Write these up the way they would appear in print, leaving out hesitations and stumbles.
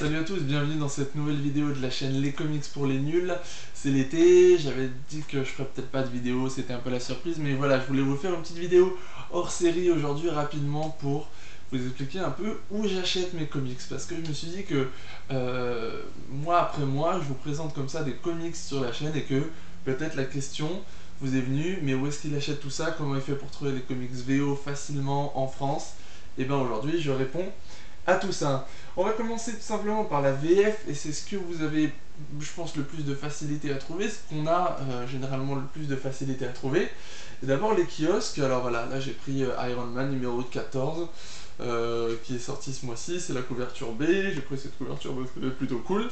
Salut à tous, bienvenue dans cette nouvelle vidéo de la chaîne Les Comics pour les nuls. C'est l'été, j'avais dit que je ferais peut-être pas de vidéo, c'était un peu la surprise, mais voilà, je voulais vous faire une petite vidéo hors série aujourd'hui rapidement pour vous expliquer un peu où j'achète mes comics. Parce que je me suis dit que mois après mois, je vous présente comme ça des comics sur la chaîne et que peut-être la question vous est venue, mais où est-ce qu'il achète tout ça? Comment il fait pour trouver les comics VO facilement en France? Et bien aujourd'hui, je réponds à tout ça. On va commencer tout simplement par la VF, et c'est ce que vous avez, je pense, le plus de facilité à trouver, ce qu'on a généralement le plus de facilité à trouver. Et d'abord les kiosques. Alors voilà, là j'ai pris Iron Man numéro 14, qui est sorti ce mois-ci, c'est la couverture B, j'ai pris cette couverture parce qu'elle est plutôt cool.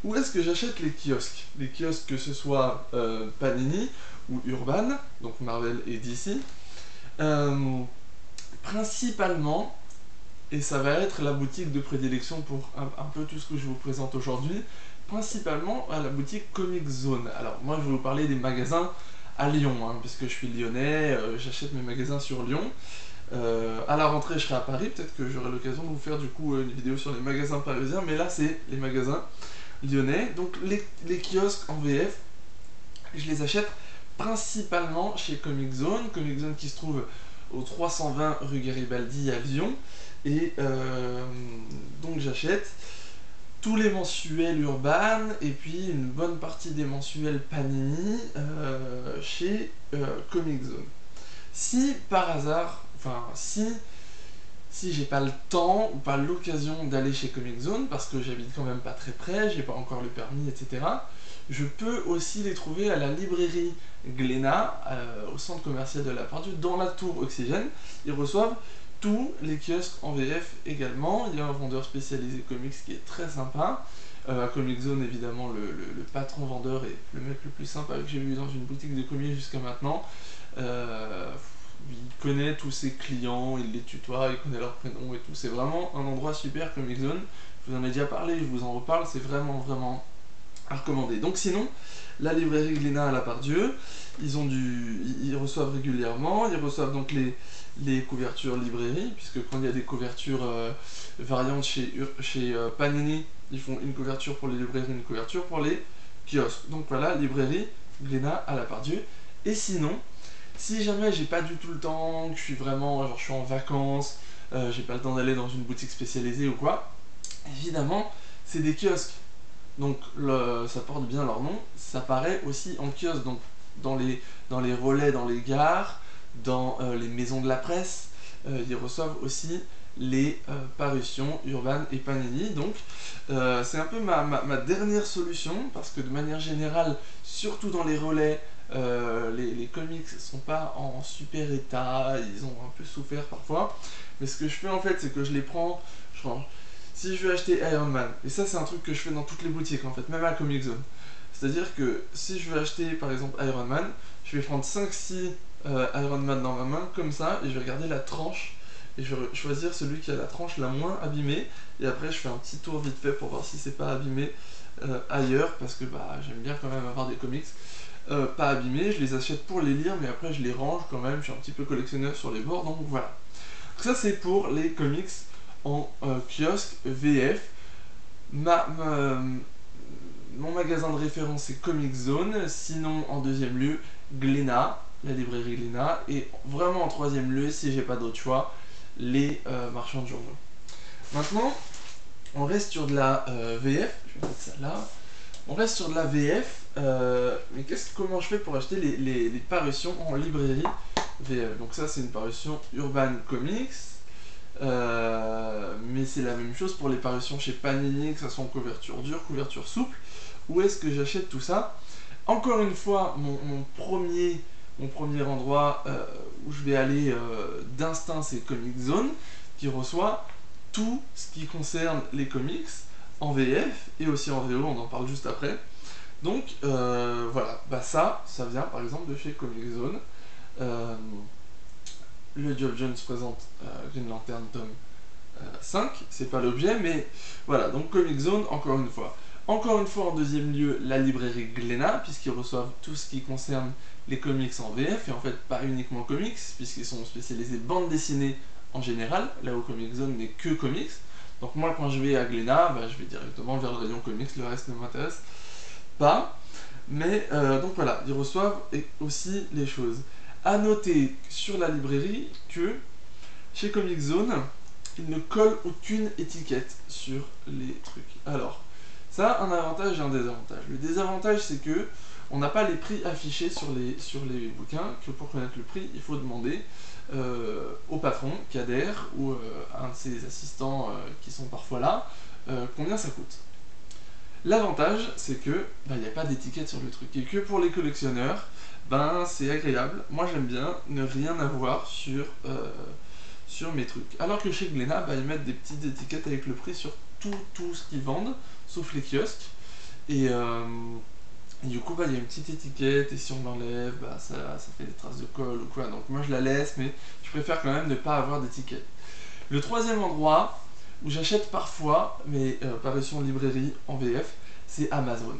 Où est-ce que j'achète les kiosques? Les kiosques, que ce soit Panini ou Urban, donc Marvel et DC. Principalement, et ça va être la boutique de prédilection pour un peu tout ce que je vous présente aujourd'hui, principalement à la boutique Comic Zone. Alors moi je vais vous parler des magasins à Lyon, puisque je suis lyonnais, j'achète mes magasins sur Lyon. À la rentrée je serai à Paris, peut-être que j'aurai l'occasion de vous faire du coup une vidéo sur les magasins parisiens, mais là c'est les magasins lyonnais. Donc les kiosques en VF, je les achète principalement chez Comic Zone qui se trouve au 320 rue Garibaldi à Lyon. Et donc j'achète tous les mensuels Urban et puis une bonne partie des mensuels Panini chez Comic Zone. Si par hasard, enfin si j'ai pas le temps ou pas l'occasion d'aller chez Comic Zone, parce que j'habite quand même pas très près, j'ai pas encore le permis, etc., je peux aussi les trouver à la librairie Glénat, au centre commercial de la Pardue, dans la tour Oxygène. Ils reçoivent tous les kiosques en VF également. Il y a un vendeur spécialisé comics qui est très sympa. À Comic Zone, évidemment, le patron vendeur est le mec le plus sympa que j'ai vu dans une boutique de comics jusqu'à maintenant. Il connaît tous ses clients, il les tutoie, il connaît leurs prénoms et tout. C'est vraiment un endroit super, Comic Zone. Je vous en ai déjà parlé, je vous en reparle, c'est vraiment à recommander. Donc sinon, la librairie Glénat à la Part-Dieu, ils reçoivent régulièrement, ils reçoivent donc les couvertures librairie, puisque quand il y a des couvertures variantes chez Panini, ils font une couverture pour les librairies, une couverture pour les kiosques. Donc voilà, librairie Glénat à la Part-Dieu. Et sinon, si jamais j'ai pas du tout le temps, que je suis vraiment, genre je suis en vacances, j'ai pas le temps d'aller dans une boutique spécialisée ou quoi, évidemment, c'est des kiosques. Donc ça porte bien leur nom, ça paraît aussi en kiosque, donc dans les relais, dans les gares, dans les maisons de la presse, ils reçoivent aussi les parutions Urban et Panini. Donc c'est un peu ma dernière solution, parce que de manière générale, surtout dans les relais, les comics sont pas en super état, ils ont un peu souffert parfois. Mais ce que je fais en fait, c'est que je les prends, je range. Si je veux acheter Iron Man, et ça c'est un truc que je fais dans toutes les boutiques en fait, même à Comic Zone. C'est-à-dire que si je veux acheter par exemple Iron Man, je vais prendre 5-6 Iron Man dans ma main comme ça, et je vais regarder la tranche, et je vais choisir celui qui a la tranche la moins abîmée, et après je fais un petit tour vite fait pour voir si c'est pas abîmé ailleurs, parce que bah, j'aime bien quand même avoir des comics pas abîmés, je les achète pour les lire, mais après je les range quand même, je suis un petit peu collectionneur sur les bords, donc voilà. Donc ça c'est pour les comics en kiosque VF. Mon magasin de référence c'est Comic Zone, sinon en deuxième lieu Glénat, la librairie Glénat, et vraiment en troisième lieu, si j'ai pas d'autre choix, les marchands de journaux. Maintenant, on reste sur de la VF, je vais mettre ça là. On reste sur de la VF, mais comment je fais pour acheter les parutions en librairie VF? Donc ça c'est une parution Urban Comics, mais c'est la même chose pour les parutions chez Panini, que ce soit en couverture dure, couverture souple. Où est-ce que j'achète tout ça? Encore une fois, mon premier endroit où je vais aller d'instinct, c'est Comic Zone, qui reçoit tout ce qui concerne les comics en VF et aussi en VO, on en parle juste après. Donc voilà, bah ça vient par exemple de chez Comic Zone. Le Geoff Johns présente Green Lantern tome 5, c'est pas l'objet, mais voilà, donc Comic Zone, encore une fois. Encore une fois, en deuxième lieu, la librairie Glénat, puisqu'ils reçoivent tout ce qui concerne les comics en VF, et en fait pas uniquement comics, puisqu'ils sont spécialisés bande dessinée en général, là où Comic Zone n'est que comics. Donc moi quand je vais à Glénat, je vais directement vers le rayon comics, le reste ne m'intéresse pas. Mais donc voilà, ils reçoivent aussi les choses. À noter sur la librairie que chez Comic Zone, ils ne collent aucune étiquette sur les trucs. Alors, ça a un avantage et un désavantage. Le désavantage, c'est que on n'a pas les prix affichés sur les bouquins, que pour connaître le prix, il faut demander au patron qui adhère ou à un de ses assistants qui sont parfois là, combien ça coûte. L'avantage, c'est que il n'y a pas d'étiquette sur le truc et que pour les collectionneurs, c'est agréable. Moi, j'aime bien ne rien avoir sur mes trucs. Alors que chez Glénat, ils mettent des petites étiquettes avec le prix sur tout ce qu'ils vendent, sauf les kiosques. Et du coup, il y a une petite étiquette et si on l'enlève, ça fait des traces de colle ou quoi. Donc moi, je la laisse, mais je préfère quand même ne pas avoir d'étiquette. Le troisième endroit où j'achète parfois mes parutions librairie en VF, c'est Amazon.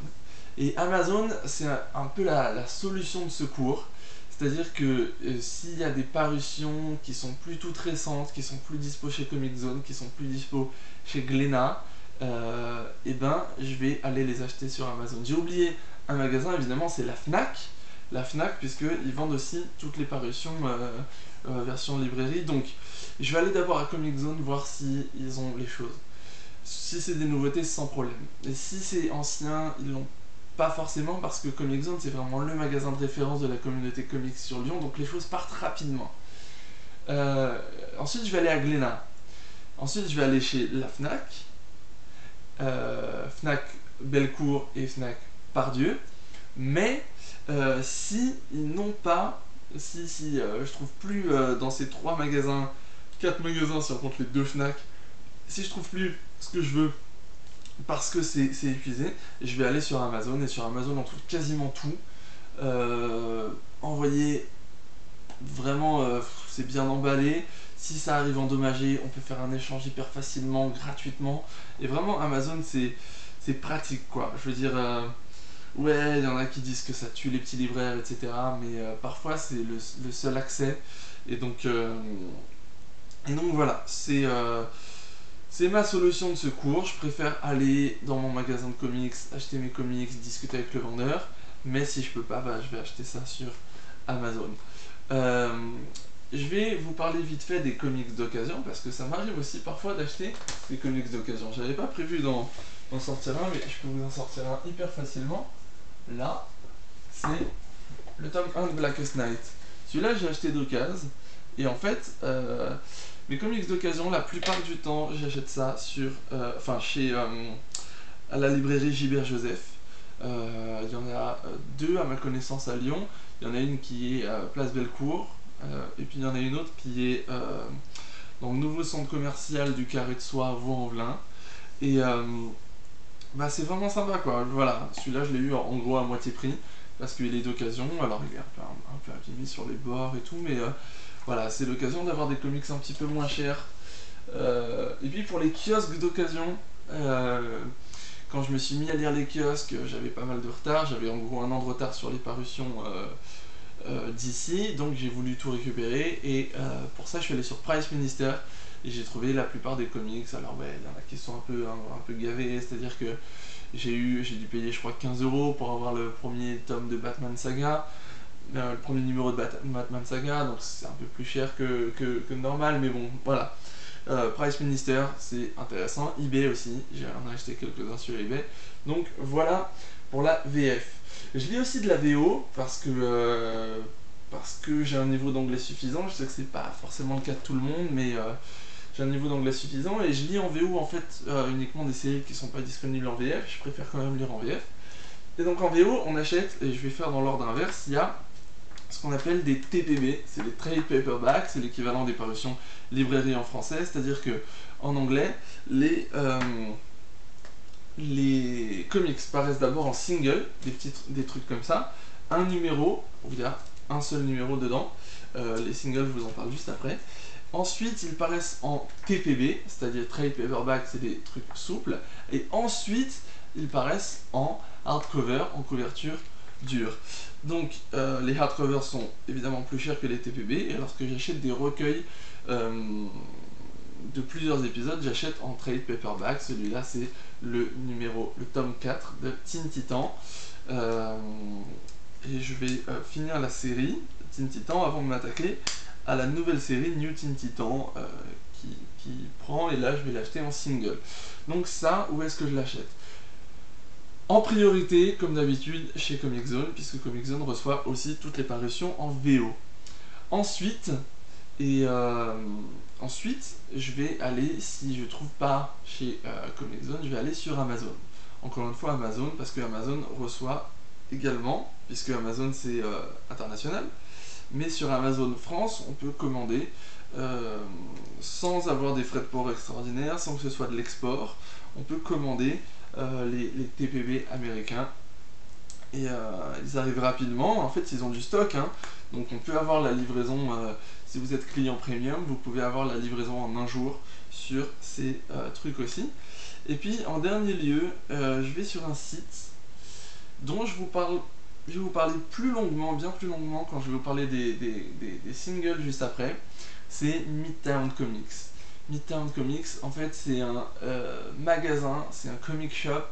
Et Amazon, c'est un peu la solution de secours. C'est-à-dire que s'il y a des parutions qui sont plus toutes récentes, qui sont plus dispo chez Comic Zone, qui sont plus dispo chez Glénat, je vais aller les acheter sur Amazon. J'ai oublié un magasin, évidemment, c'est la Fnac. La Fnac, puisqu'ils vendent aussi toutes les parutions version librairie. Donc, je vais aller d'abord à Comic Zone voir si ils ont les choses. Si c'est des nouveautés, sans problème. Et si c'est ancien, ils l'ont pas forcément, parce que Comic Zone, c'est vraiment le magasin de référence de la communauté comics sur Lyon, donc les choses partent rapidement. Ensuite, je vais aller à Glénat. Ensuite, je vais aller chez la Fnac. Fnac Bellecour et Fnac Pardieu. Mais si ils n'ont pas, si je trouve plus dans ces 3 magasins, 4 magasins si on compte les 2 Fnac, si je trouve plus ce que je veux parce que c'est épuisé, je vais aller sur Amazon et sur Amazon on trouve quasiment tout. Envoyer vraiment, c'est bien emballé. Si ça arrive endommagé, on peut faire un échange hyper facilement, gratuitement. Et vraiment Amazon c'est pratique quoi. Je veux dire, ouais, il y en a qui disent que ça tue les petits libraires, etc. Mais parfois c'est le seul accès. Et donc voilà, c'est ma solution de secours. Je préfère aller dans mon magasin de comics, acheter mes comics, discuter avec le vendeur. Mais si je peux pas, je vais acheter ça sur Amazon. Je vais vous parler vite fait des comics d'occasion parce que ça m'arrive aussi parfois d'acheter des comics d'occasion. J'avais pas prévu d'en sortir un, mais je peux vous en sortir un hyper facilement. Là, c'est le tome 1 de Blackest Night. Celui-là, j'ai acheté d'occasion. Et en fait, mes comics d'occasion, la plupart du temps, j'achète ça chez à la librairie Gilbert Joseph. Il y en a 2 à ma connaissance à Lyon. Il y en a une qui est Place Bellecour. Et puis il y en a une autre qui est dans le nouveau centre commercial du Carré de Soie, Vaux-en-Velin. Et c'est vraiment sympa quoi. Voilà, celui-là je l'ai eu en gros à moitié prix parce qu'il est d'occasion. Alors il est un peu abîmé sur les bords et tout, mais voilà, c'est l'occasion d'avoir des comics un petit peu moins chers. Et puis pour les kiosques d'occasion, quand je me suis mis à lire les kiosques, j'avais pas mal de retard. J'avais en gros 1 an de retard sur les parutions d'ici, donc j'ai voulu tout récupérer. Et pour ça, je suis allé sur Price Minister et j'ai trouvé la plupart des comics. Alors ouais, il y en a qui sont un peu gavés, c'est-à-dire que j'ai dû payer je crois 15 € pour avoir le premier tome de Batman Saga. Le premier numéro de Batman Saga, donc c'est un peu plus cher que normal, mais bon, voilà. Price Minister, c'est intéressant. eBay aussi, j'en ai acheté quelques-uns sur eBay. Donc voilà pour la VF. Je lis aussi de la VO parce que j'ai un niveau d'anglais suffisant. Je sais que c'est pas forcément le cas de tout le monde, mais j'ai un niveau d'anglais suffisant et je lis en VO en fait uniquement des séries qui sont pas disponibles en VF. Je préfère quand même lire en VF. Et donc en VO, on achète, et je vais faire dans l'ordre inverse, il y a ce qu'on appelle des TPB, c'est les trade paperbacks, c'est l'équivalent des parutions librairie en français, c'est-à-dire que en anglais, les comics paraissent d'abord en single, des trucs comme ça, un numéro, où il y a un seul numéro dedans, les singles je vous en parle juste après. Ensuite ils paraissent en TPB, c'est-à-dire trade paperback, c'est des trucs souples, et ensuite ils paraissent en hardcover, en couverture dure. Donc les hardcovers sont évidemment plus chers que les TPB, et lorsque j'achète des recueils de plusieurs épisodes, j'achète en trade paperback. Celui-là, c'est le tome 4 de Teen Titan. Et je vais finir la série Teen Titan avant de m'attaquer à la nouvelle série New Teen Titan qui prend, et là je vais l'acheter en single. Donc ça, où est-ce que je l'achète? En priorité, comme d'habitude, chez Comic Zone, puisque Comic Zone reçoit aussi toutes les parutions en VO. Ensuite, je vais aller, si je trouve pas chez Comic Zone, je vais aller sur Amazon. Encore une fois Amazon, parce que Amazon reçoit également, puisque Amazon c'est international, mais sur Amazon France, on peut commander sans avoir des frais de port extraordinaires, sans que ce soit de l'export. On peut commander les TPB américains, et ils arrivent rapidement. En fait, ils ont du stock, hein. Donc on peut avoir la livraison, si vous êtes client premium, vous pouvez avoir la livraison en un jour sur ces trucs aussi. Et puis en dernier lieu, je vais sur un site dont je vais vous parler plus longuement, bien plus longuement, quand je vais vous parler des singles juste après. C'est Midtown Comics. Midtown Comics, en fait, c'est un magasin, c'est un comic shop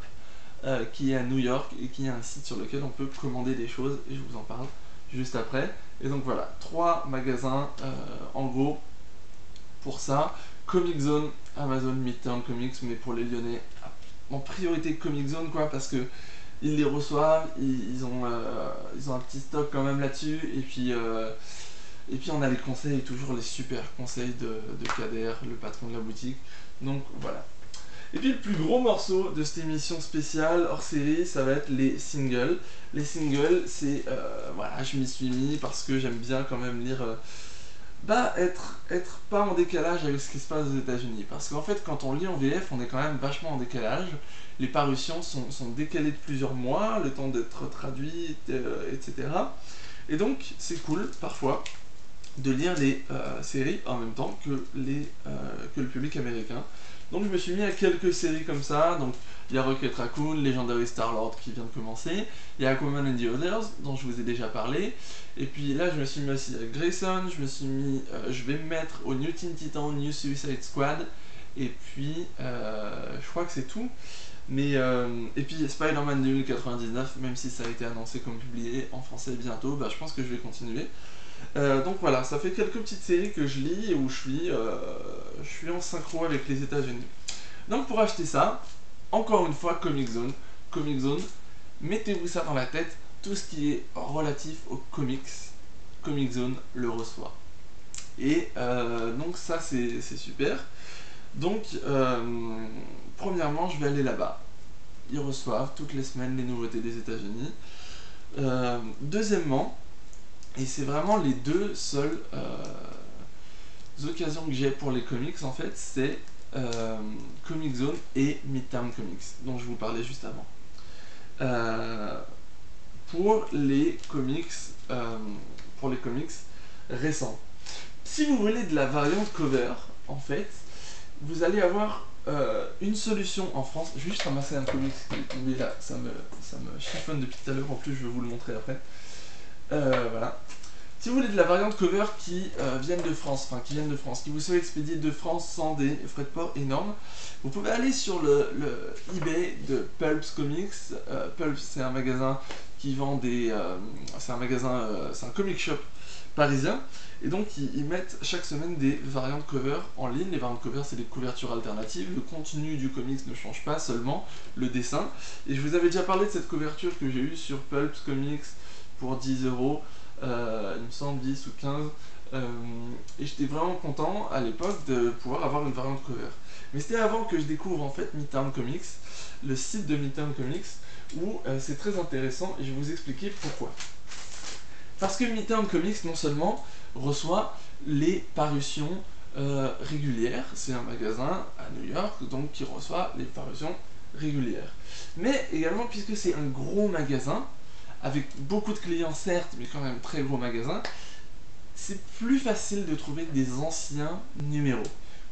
qui est à New York et qui a un site sur lequel on peut commander des choses, et je vous en parle juste après. Et donc voilà, 3 magasins en gros pour ça. Comic Zone, Amazon, Midtown Comics, mais pour les Lyonnais, en priorité Comic Zone, quoi, parce que ils les reçoivent, ils ont un petit stock quand même là-dessus, et puis on a les conseils, toujours les super conseils de Kader, le patron de la boutique. Donc voilà. Et puis le plus gros morceau de cette émission spéciale hors série, ça va être les singles. Les singles, c'est voilà, je m'y suis mis parce que j'aime bien quand même lire, être pas en décalage avec ce qui se passe aux États-Unis. Parce qu'en fait, quand on lit en VF, on est quand même vachement en décalage. Les parutions sont décalées de plusieurs mois, le temps d'être traduit, etc. Et donc, c'est cool parfois de lire les séries en même temps que le public américain. Donc je me suis mis à quelques séries comme ça. Donc il y a Rocket Raccoon, Legendary Star-Lord qui vient de commencer, il y a Aquaman and the Others dont je vous ai déjà parlé, et puis là je me suis mis aussi à Grayson, je vais me mettre au New Teen Titan, New Suicide Squad, et puis je crois que c'est tout. Mais et puis Spider-Man 2099, même si ça a été annoncé comme publié en français bientôt, je pense que je vais continuer. Donc voilà, ça fait quelques petites séries que je lis et où je suis en synchro avec les États-Unis. Donc pour acheter ça, encore une fois Comic Zone. Comic Zone, mettez-vous ça dans la tête, tout ce qui est relatif aux comics, Comic Zone le reçoit. Et donc ça c'est super. Donc premièrement, je vais aller là-bas. Ils reçoivent toutes les semaines les nouveautés des États-Unis. Deuxièmement, et c'est vraiment les deux seules occasions que j'ai pour les comics en fait, c'est Comic Zone et Midtown Comics, dont je vous parlais juste avant. Pour les comics récents. Si vous voulez de la variante cover, en fait, vous allez avoir une solution en France. Je vais juste ramasser un comics qui est tombé là, ça me chiffonne depuis tout à l'heure, en plus je vais vous le montrer après. Voilà. Si vous voulez de la variante cover qui viennent de France, qui vous soit expédiée de France sans des frais de port énormes, vous pouvez aller sur le eBay de Pulps Comics. Pulps, c'est un magasin qui vend c'est un comic shop parisien, et donc ils mettent chaque semaine des variantes cover en ligne. Les variantes cover, c'est des couvertures alternatives, le contenu du comics ne change pas, seulement le dessin. Et je vous avais déjà parlé de cette couverture que j'ai eue sur Pulps Comics pour 10€, il me semble 10 ou 15, et j'étais vraiment content à l'époque de pouvoir avoir une variante cover. Mais c'était avant que je découvre en fait Midtown Comics, le site de Midtown Comics, où c'est très intéressant, et je vais vous expliquer pourquoi. Parce que Midtown Comics non seulement reçoit les parutions régulières, c'est un magasin à New York, donc qui reçoit les parutions régulières, mais également puisque c'est un gros magasin, avec beaucoup de clients certes, mais quand même très gros magasin, c'est plus facile de trouver des anciens numéros,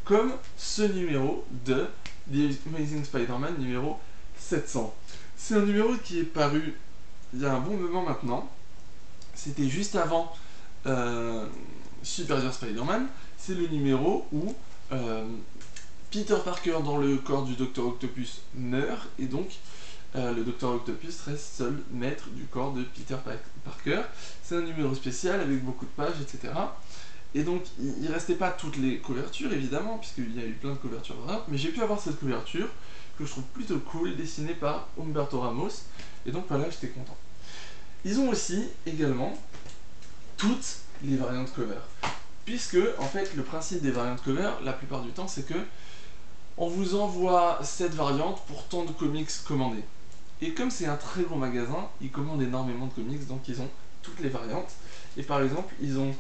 comme ce numéro de The Amazing Spider-Man numéro 700. C'est un numéro qui est paru il y a un bon moment maintenant, c'était juste avant Superior Spider-Man. C'est le numéro où euh, Peter Parker dans le corps du Docteur Octopus meurt, et donc le Docteur Octopus reste seul maître du corps de Peter Parker. C'est un numéro spécial avec beaucoup de pages, etc. Et donc il ne restait pas toutes les couvertures, évidemment, puisqu'il y a eu plein de couvertures variantes, mais j'ai pu avoir cette couverture, que je trouve plutôt cool, dessinée par Humberto Ramos, et donc voilà, j'étais content. Ils ont aussi, également, toutes les variantes cover. Puisque, en fait, le principe des variantes cover, la plupart du temps, c'est que on vous envoie cette variante pour tant de comics commandés. Et comme c'est un très gros magasin, ils commandent énormément de comics, donc ils ont toutes les variantes. Et par exemple, ils ont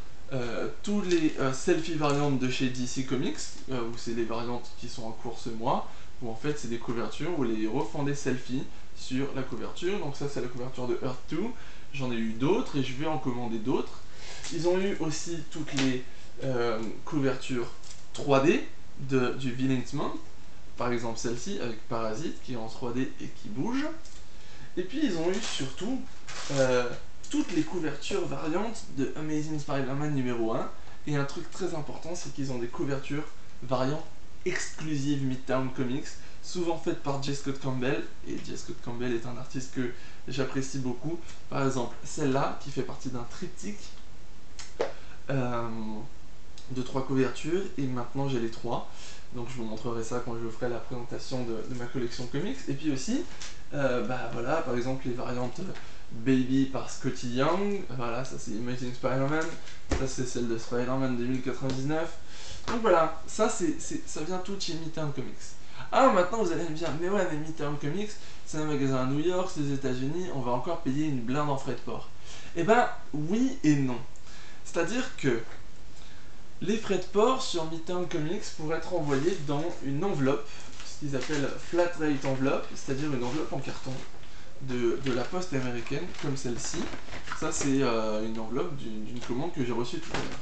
tous les selfie variantes de chez DC Comics, où c'est les variantes qui sont en cours ce mois, où en fait c'est des couvertures où les héros font des selfies sur la couverture. Donc ça c'est la couverture de Earth 2, j'en ai eu d'autres et je vais en commander d'autres. Ils ont eu aussi toutes les couvertures 3D du Villains Month, par exemple celle-ci avec Parasite qui est en 3D et qui bouge. Et puis ils ont eu surtout toutes les couvertures variantes de Amazing Spider-Man numéro 1. Et un truc très important, c'est qu'ils ont des couvertures variantes exclusives Midtown Comics, souvent faites par J. Scott Campbell. Et J. Scott Campbell est un artiste que j'apprécie beaucoup. Par exemple, celle-là, qui fait partie d'un triptyque de 3 couvertures, et maintenant j'ai les 3. Donc je vous montrerai ça quand je ferai la présentation de ma collection comics. Et puis aussi, voilà, par exemple les variantes Baby par Scotty Young, voilà, ça c'est Amazing Spider-Man, ça c'est celle de Spider-Man 2099. Donc voilà, ça vient tout de chez Midtown Comics. Alors maintenant vous allez me dire, mais ouais, mais Midtown Comics, c'est un magasin à New York, c'est aux États-Unis, on va encore payer une blinde en frais de port. Eh ben, oui et non. C'est-à-dire que les frais de port sur Midtown Comics pourraient être envoyés dans une enveloppe, ce qu'ils appellent flat rate envelope, c'est-à-dire une enveloppe en carton de la poste américaine, comme celle-ci. Ça, c'est une enveloppe d'une commande que j'ai reçue tout à l'heure.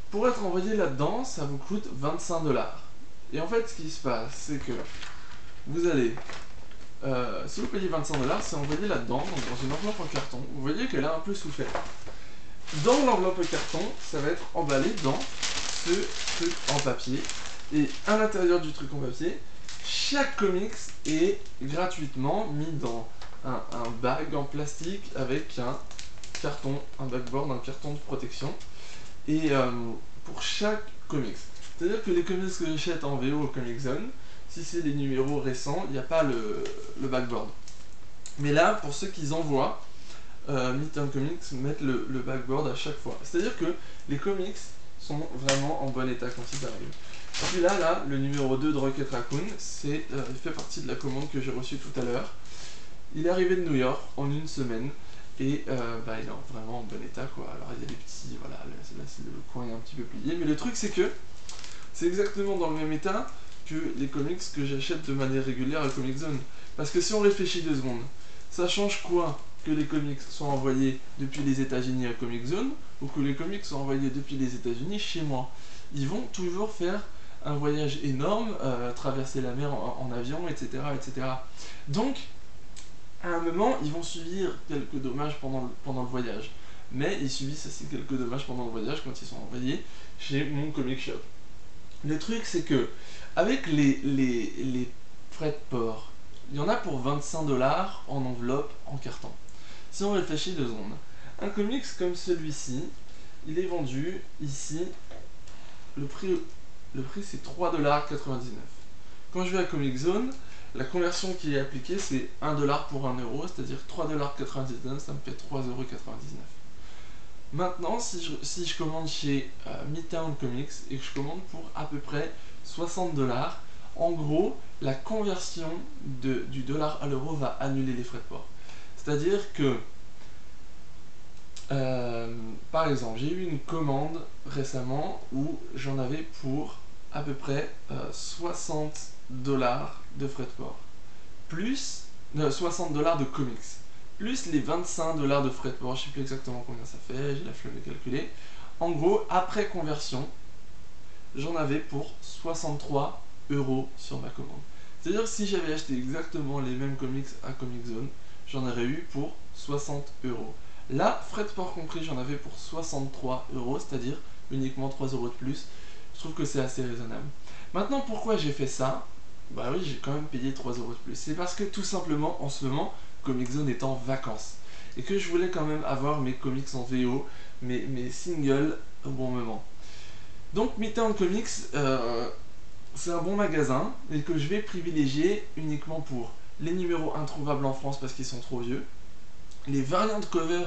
Pour être envoyé là-dedans, ça vous coûte 25$. Et en fait, ce qui se passe, c'est que vous allez, si vous payez 25$, c'est envoyé là-dedans, donc dans une enveloppe en carton. Vous voyez qu'elle a un peu souffert. Dans l'enveloppe en carton, ça va être emballé dans ce truc en papier. Et à l'intérieur du truc en papier, chaque comics est gratuitement mis dans un bag en plastique avec un carton, un backboard, un carton de protection. Et pour chaque comics. C'est-à-dire que les comics que j'achète en VO au Comic Zone, si c'est les numéros récents, il n'y a pas le backboard. Mais là, pour ceux qui envoient, Midtown Comics mettent le backboard à chaque fois. C'est-à-dire que les comics sont vraiment en bon état quand ils arrivent. Celui-là, le numéro 2 de Rocket Raccoon, il fait partie de la commande que j'ai reçue tout à l'heure. Il est arrivé de New York en une semaine et il est vraiment en bon état, quoi. Alors il y a des petits, voilà, là le coin est un petit peu plié, mais le truc c'est que c'est exactement dans le même état que les comics que j'achète de manière régulière à Comic Zone. Parce que si on réfléchit 2 secondes, ça change quoi que les comics soient envoyés depuis les États-Unis à Comic Zone ou que les comics soient envoyés depuis les États-Unis chez moi? Ils vont toujours faire un voyage énorme, traverser la mer en avion, etc., etc. Donc, à un moment, ils vont subir quelques dommages pendant le voyage. Mais ils subissent aussi quelques dommages pendant le voyage quand ils sont envoyés chez mon comic shop. Le truc, c'est que, avec les frais de port, il y en a pour 25$ en enveloppe, en carton. Si on réfléchit 2 secondes, un comics comme celui-ci, il est vendu ici, le prix c'est 3,99$. Quand je vais à Comic Zone, la conversion qui est appliquée c'est 1$ pour 1€, c'est-à-dire 3,99$, ça me fait 3,99€. Maintenant, si je commande chez Midtown Comics et que je commande pour à peu près 60$, en gros, la conversion du dollar à l'euro va annuler les frais de port. C'est-à-dire que, par exemple, j'ai eu une commande récemment où j'en avais pour à peu près 60$ de frais de port, plus 60$ de comics, plus les 25$ de frais de port, je ne sais plus exactement combien ça fait, j'ai la flemme de calculer. En gros, après conversion, j'en avais pour 63€ sur ma commande. C'est-à-dire que si j'avais acheté exactement les mêmes comics à Comic Zone, j'en aurais eu pour 60€. Là, frais de port compris, j'en avais pour 63€, c'est-à-dire uniquement 3€ de plus. Je trouve que c'est assez raisonnable. Maintenant, pourquoi j'ai fait ça? Bah oui, j'ai quand même payé 3 euros de plus. C'est parce que tout simplement, en ce moment, Comic Zone est en vacances. Et que je voulais quand même avoir mes comics en VO, mes singles au bon moment. Donc Midtown Comics, c'est un bon magasin et que je vais privilégier uniquement pour les numéros introuvables en France parce qu'ils sont trop vieux, les variantes cover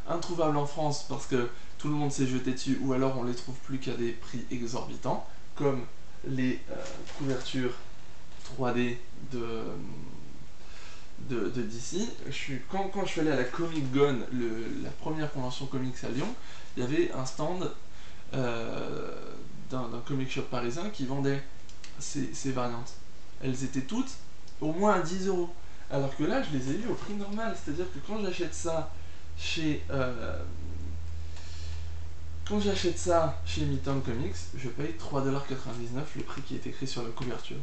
introuvables en France parce que tout le monde s'est jeté dessus ou alors on les trouve plus qu'à des prix exorbitants, comme les couvertures 3D de DC. Quand je suis allé à la Comic Con, la première convention comics à Lyon, il y avait un stand d'un comic shop parisien qui vendait ces variantes. Elles étaient toutes au moins à 10 euros. Alors que là, je les ai vues au prix normal. C'est-à-dire que chez quand j'achète ça chez Midtown Comics, je paye 3,99$ le prix qui est écrit sur la couverture.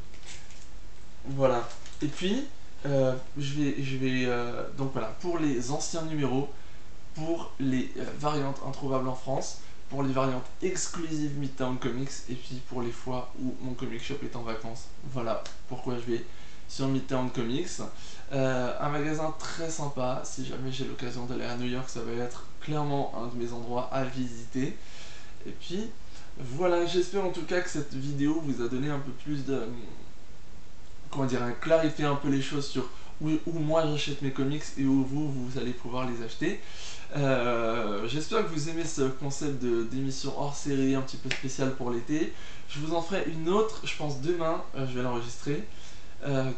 Voilà. Et puis, donc voilà, pour les anciens numéros, pour les variantes introuvables en France, pour les variantes exclusives Midtown Comics, et puis pour les fois où mon comic shop est en vacances. Voilà pourquoi je vais sur Midtown Comics. Un magasin très sympa, si jamais j'ai l'occasion d'aller à New York, ça va être clairement un de mes endroits à visiter. Et puis, voilà, j'espère en tout cas que cette vidéo vous a donné un peu plus de... comment dire, clarifier un peu les choses sur où moi j'achète mes comics et où vous allez pouvoir les acheter. J'espère que vous aimez ce concept d'émission hors série un petit peu spéciale pour l'été. Je vous en ferai une autre, je pense demain, je vais l'enregistrer,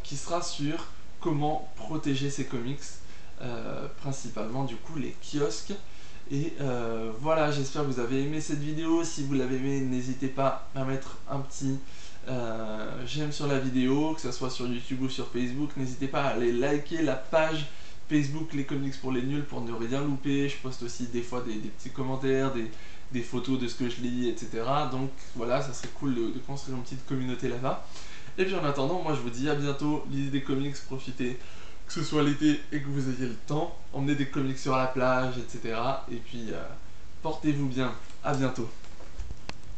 qui sera sur comment protéger ses comics, principalement du coup les kiosques. Et voilà, j'espère que vous avez aimé cette vidéo. Si vous l'avez aimé, n'hésitez pas à mettre un petit j'aime sur la vidéo, que ce soit sur YouTube ou sur Facebook. N'hésitez pas à aller liker la page Facebook Les Comics pour les Nuls pour ne rien louper. Je poste aussi des fois des petits commentaires, des photos de ce que je lis, etc. Donc voilà, ça serait cool de construire une petite communauté là-bas. Et puis en attendant, moi je vous dis à bientôt, lisez des comics, profitez, que ce soit l'été et que vous ayez le temps, emmenez des comics sur la plage, etc. Et puis portez-vous bien, à bientôt.